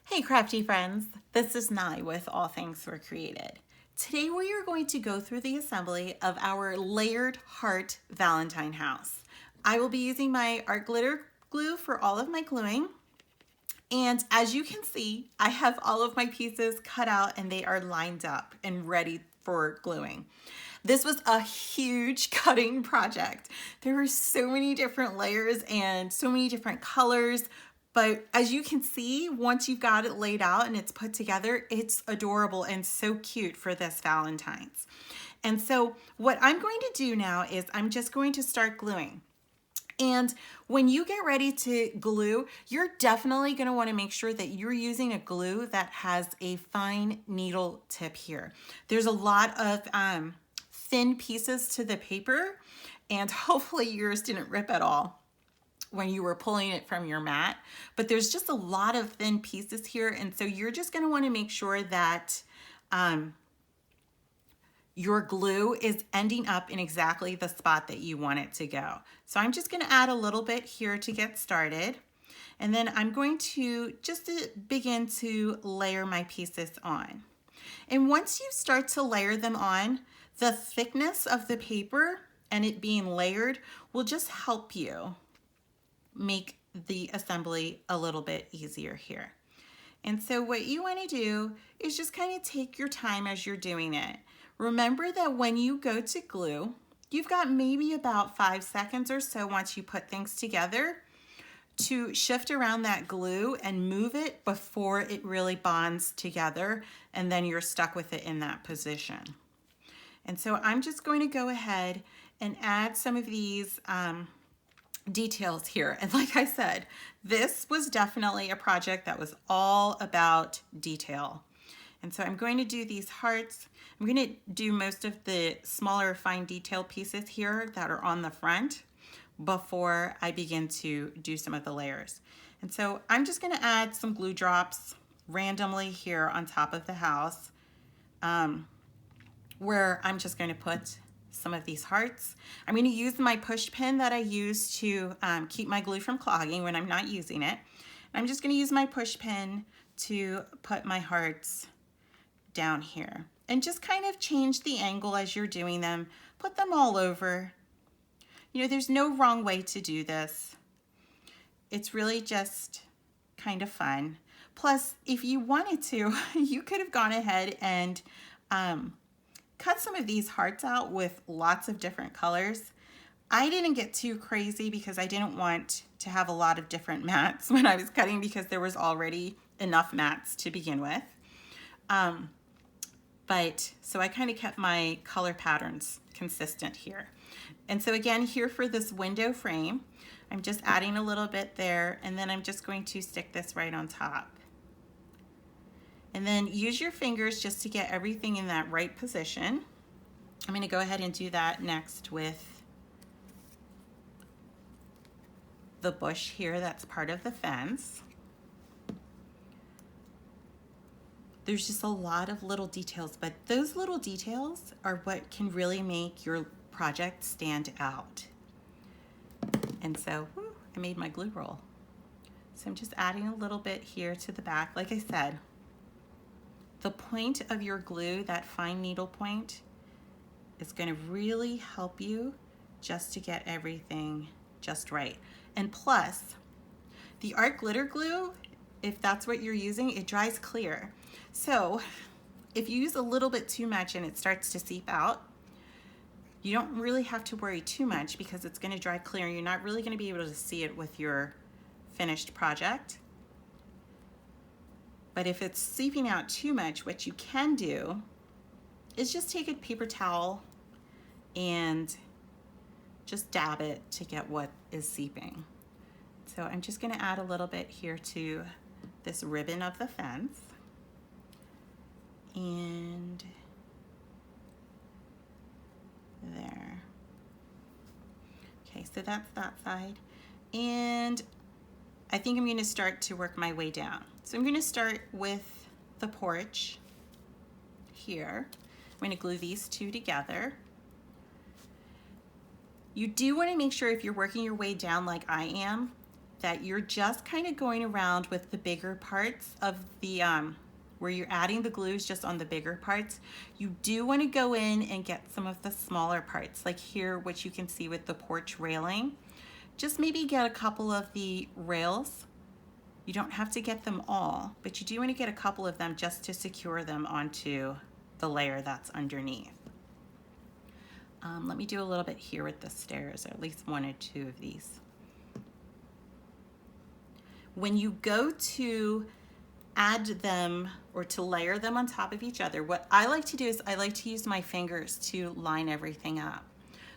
Hey crafty friends, this is Nye with All Things Were Created. Today we are going to go through the assembly of our layered heart Valentine house. I will be using my art glitter glue for all of my gluing. And as you can see, I have all of my pieces cut out and they are lined up and ready for gluing. This was a huge cutting project. There were so many different layers and so many different colors. But as you can see, once you've got it laid out and it's put together, it's adorable and so cute for this Valentine's. And so what I'm going to do now is I'm just going to start gluing. And when you get ready to glue, you're definitely going to want to make sure that you're using a glue that has a fine needle tip here. There's a lot of thin pieces to the paper, and hopefully yours didn't rip at all when you were pulling it from your mat, but there's just a lot of thin pieces here, and so you're just going to want to make sure that your glue is ending up in exactly the spot that you want it to go. So I'm just going to add a little bit here to get started, and then I'm going to just begin to layer my pieces on. And once you start to layer them on, the thickness of the paper and it being layered will just help you make the assembly a little bit easier here. And so what you want to do is just kind of take your time as you're doing it. Remember that when you go to glue, you've got maybe about 5 seconds or so once you put things together to shift around that glue and move it before it really bonds together, and then you're stuck with it in that position. And so I'm just going to go ahead and add some of these details here. And like I said, this was definitely a project that was all about detail. And so I'm going to do these hearts. I'm going to do most of the smaller fine detail pieces here that are on the front before I begin to do some of the layers. And so I'm just going to add some glue drops randomly here on top of the house, where I'm just going to put some of these hearts. I'm going to use my push pin that I use to keep my glue from clogging when I'm not using it. I'm just going to use my push pin to put my hearts down here and just kind of change the angle as you're doing them. Put them all over. You know, there's no wrong way to do this. It's really just kind of fun. Plus, if you wanted to, you could have gone ahead and cut some of these hearts out with lots of different colors. I didn't get too crazy because I didn't want to have a lot of different mats when I was cutting, because there was already enough mats to begin with. So I kind of kept my color patterns consistent here. And so again, here for this window frame, I'm just adding a little bit there, and then I'm just going to stick this right on top. And then use your fingers just to get everything in that right position. I'm going to go ahead and do that next with the bush here that's part of the fence. There's just a lot of little details, but those little details are what can really make your project stand out. And so I made my glue roll. So I'm just adding a little bit here to the back. Like I said, the point of your glue, that fine needle point, is going to really help you just to get everything just right. And plus, the art glitter glue, if that's what you're using, it dries clear. So if you use a little bit too much and it starts to seep out, you don't really have to worry too much, because it's going to dry clear. You're not really going to be able to see it with your finished project. But if it's seeping out too much, what you can do is just take a paper towel and just dab it to get what is seeping. So I'm just going to add a little bit here to this ribbon of the fence. And there. Okay, so that's that side. And I think I'm going to start to work my way down. So I'm going to start with the porch here. I'm going to glue these two together. You do want to make sure, if you're working your way down like I am, that you're just kind of going around with the bigger parts of the, where you're adding the glues just on the bigger parts. You do want to go in and get some of the smaller parts, like here, which you can see with the porch railing. Just maybe get a couple of the rails. You don't have to get them all, but you do want to get a couple of them just to secure them onto the layer that's underneath. Let me do a little bit here with the stairs, or at least one or two of these. When you go to add them or to layer them on top of each other, what I like to do is I like to use my fingers to line everything up.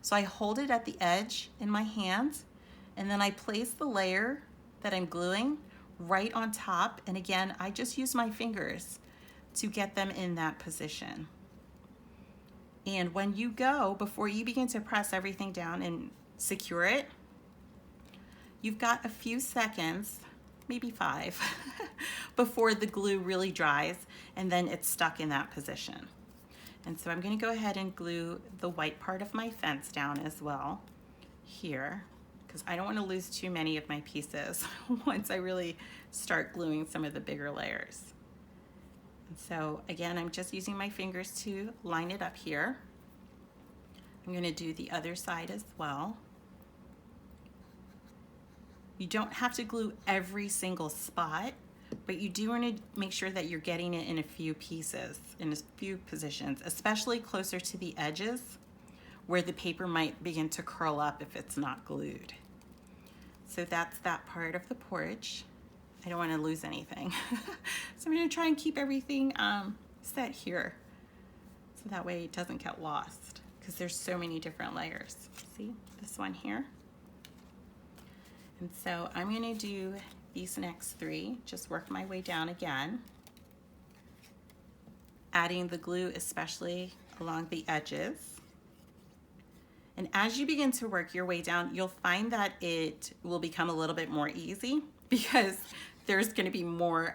So I hold it at the edge in my hands, and then I place the layer that I'm gluing right on top. And again, I just use my fingers to get them in that position. And when you go, before you begin to press everything down and secure it, you've got a few seconds, maybe 5, before the glue really dries, and then it's stuck in that position. And so I'm going to go ahead and glue the white part of my fence down as well here, because I don't want to lose too many of my pieces once I really start gluing some of the bigger layers. And so again, I'm just using my fingers to line it up here. I'm going to do the other side as well. You don't have to glue every single spot, but you do want to make sure that you're getting it in a few pieces, in a few positions, especially closer to the edges where the paper might begin to curl up if it's not glued. So that's that part of the porch. I don't want to lose anything. So I'm going to try and keep everything set here so that way it doesn't get lost, because there's so many different layers. See this one here? And so I'm going to do these next 3, just work my way down again, adding the glue especially along the edges. And as you begin to work your way down, you'll find that it will become a little bit more easy, because there's going to be more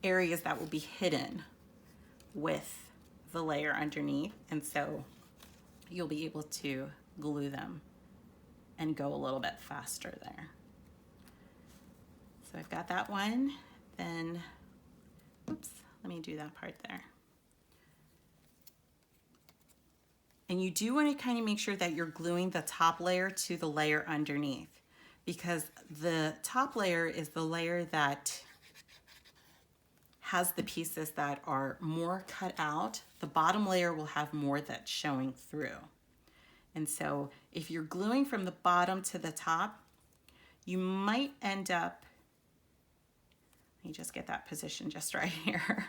areas that will be hidden with the layer underneath, and so you'll be able to glue them and go a little bit faster there. So I've got that one, then, oops, let me do that part there. And you do want to kind of make sure that you're gluing the top layer to the layer underneath, because the top layer is the layer that has the pieces that are more cut out. The bottom layer will have more that's showing through. And so if you're gluing from the bottom to the top, you might end up, let me just get that position just right here.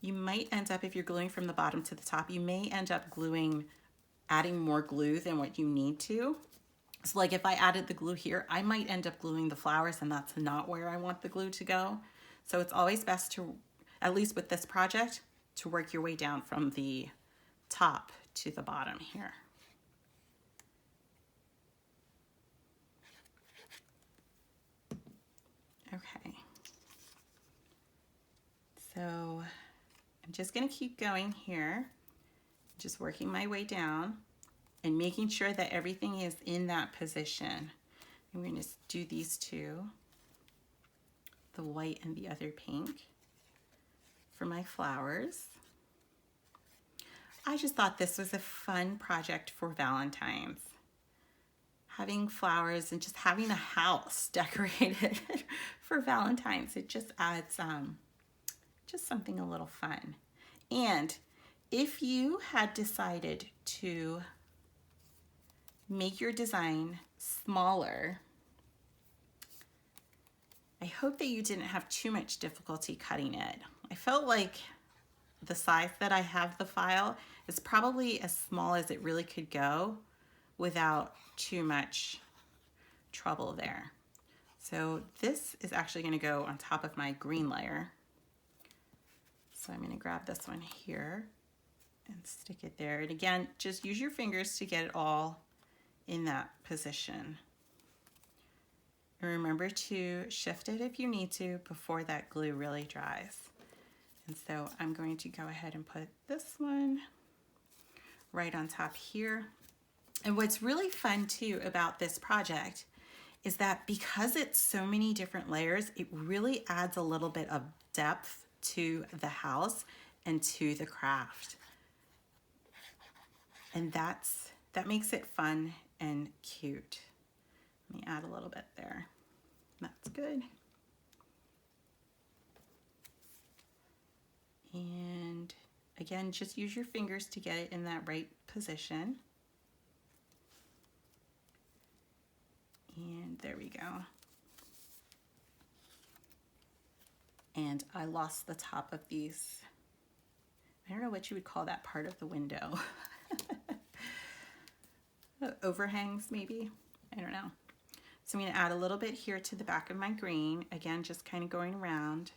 You might end up, if you're gluing from the bottom to the top, you may end up adding more glue than what you need to. So like if I added the glue here, I might end up gluing the flowers, and that's not where I want the glue to go. So it's always best to, at least with this project, to work your way down from the top to the bottom here. Okay. So I'm just going to keep going here, just working my way down and making sure that everything is in that position. I'm going to do these 2, the white and the other pink, for my flowers. I just thought this was a fun project for Valentine's. Having flowers and just having a house decorated for Valentine's, it just adds just something a little fun. And if you had decided to make your design smaller, I hope that you didn't have too much difficulty cutting it. I felt like the size that I have the file is probably as small as it really could go without too much trouble there. So this is actually going to go on top of my green layer. So I'm going to grab this one here and stick it there. And again, just use your fingers to get it all in that position. And remember to shift it if you need to before that glue really dries. And so I'm going to go ahead and put this one right on top here. And what's really fun too about this project is that because it's so many different layers, it really adds a little bit of depth to the house and to the craft. And that makes it fun and cute. Let me add a little bit there. That's good. And again, just use your fingers to get it in that right position. And there we go. And I lost the top of these. I don't know what you would call that part of the window. Overhangs maybe, I don't know. So I'm going to add a little bit here to the back of my green. Again, just kind of going around,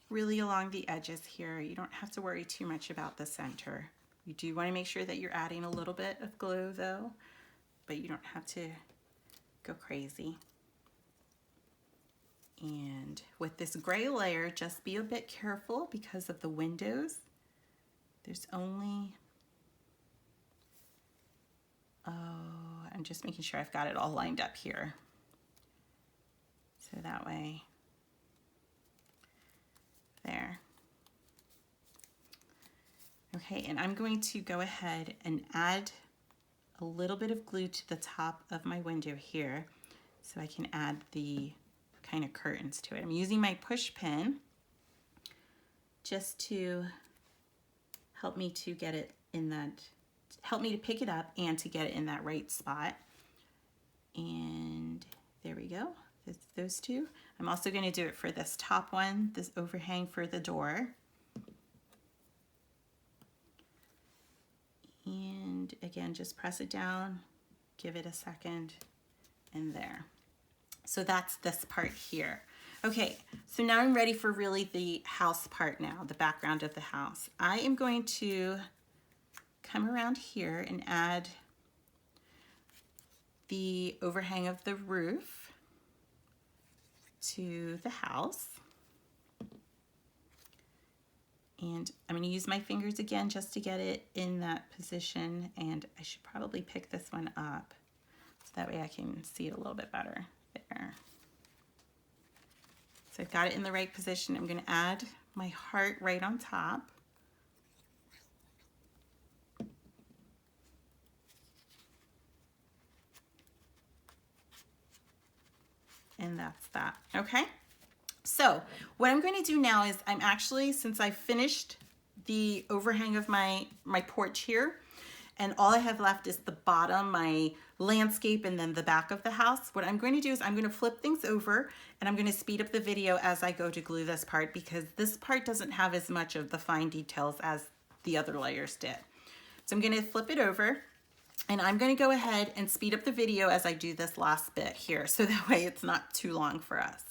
really along the edges here. You don't have to worry too much about the center. You do want to make sure that you're adding a little bit of glue though, but you don't have to go crazy. And with this gray layer, just be a bit careful because of the windows. There's only, I'm just making sure I've got it all lined up here. So that way, there. Okay, and I'm going to go ahead and add a little bit of glue to the top of my window here so I can add the kind of curtains to it. I'm using my push pin just to help me to get it in that, help me to pick it up and to get it in that right spot. And there we go, those two. I'm also going to do it for this top one, this overhang for the door. And again, just press it down, give it a second, and there. So that's this part here. Okay, so now I'm ready for really the house part now, the background of the house. I am going to come around here and add the overhang of the roof to the house. And I'm going to use my fingers again just to get it in that position, and I should probably pick this one up so that way I can see it a little bit better. There. So I've got it in the right position. I'm going to add my heart right on top. And that's that. Okay. So what I'm going to do now is I'm actually, since I finished the overhang of my porch here, and all I have left is the bottom, my landscape, and then the back of the house. What I'm going to do is I'm going to flip things over and I'm going to speed up the video as I go to glue this part because this part doesn't have as much of the fine details as the other layers did. So I'm going to flip it over and I'm going to go ahead and speed up the video as I do this last bit here so that way it's not too long for us.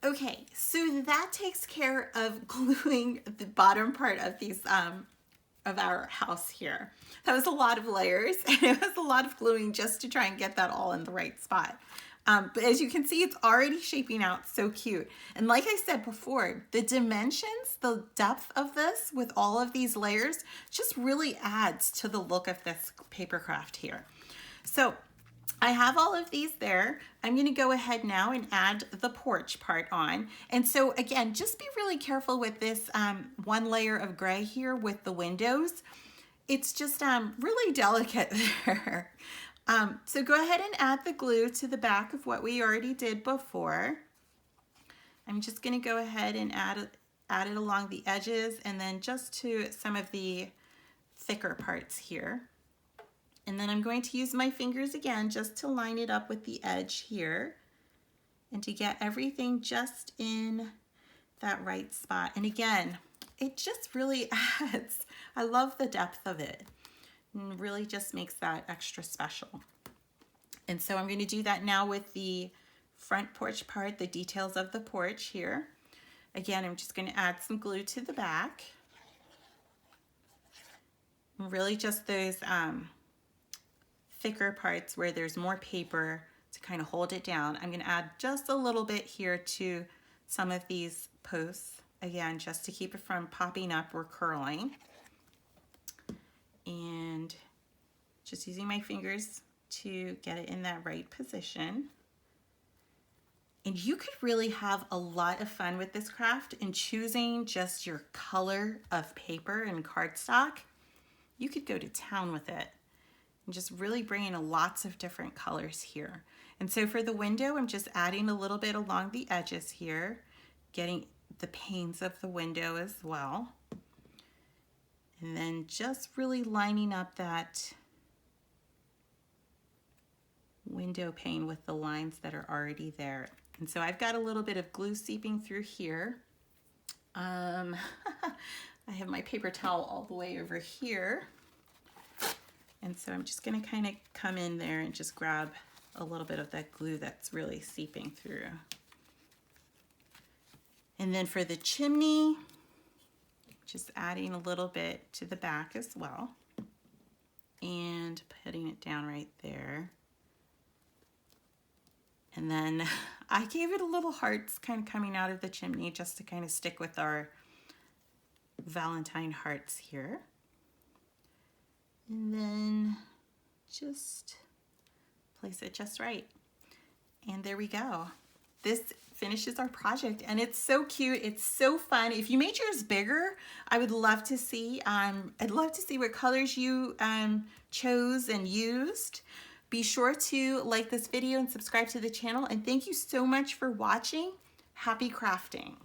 Okay, so that takes care of gluing the bottom part of these of our house here. That was a lot of layers and it was a lot of gluing just to try and get that all in the right spot. But as you can see, it's already shaping out so cute. And like I said before, the dimensions, the depth of this with all of these layers just really adds to the look of this paper craft here. So I have all of these there. I'm going to go ahead now and add the porch part on. And so again, just be really careful with this one layer of gray here with the windows. It's just really delicate there. So go ahead and add the glue to the back of what we already did before. I'm just going to go ahead and add it along the edges and then just to some of the thicker parts here. And then I'm going to use my fingers again just to line it up with the edge here and to get everything just in that right spot. And again, it just really adds, I love the depth of it, and really just makes that extra special. And so I'm going to do that now with the front porch part, the details of the porch here. Again, I'm just going to add some glue to the back. And really just those thicker parts where there's more paper to kind of hold it down. I'm going to add just a little bit here to some of these posts, again, just to keep it from popping up or curling. And just using my fingers to get it in that right position. And you could really have a lot of fun with this craft in choosing just your color of paper and cardstock. You could go to town with it. And just really bring in lots of different colors here. And so for the window, I'm just adding a little bit along the edges here, getting the panes of the window as well. And then just really lining up that window pane with the lines that are already there. And so I've got a little bit of glue seeping through here. I have my paper towel all the way over here. And so I'm just going to kind of come in there and just grab a little bit of that glue that's really seeping through. And then for the chimney, just adding a little bit to the back as well. And putting it down right there. And then I gave it a little hearts kind of coming out of the chimney just to kind of stick with our Valentine hearts here. And then just place it just right. And there we go. This finishes our project and it's so cute. It's so fun. If you made yours bigger, I would love to see. I'd love to see what colors you chose and used. Be sure to like this video and subscribe to the channel. And thank you so much for watching. Happy crafting.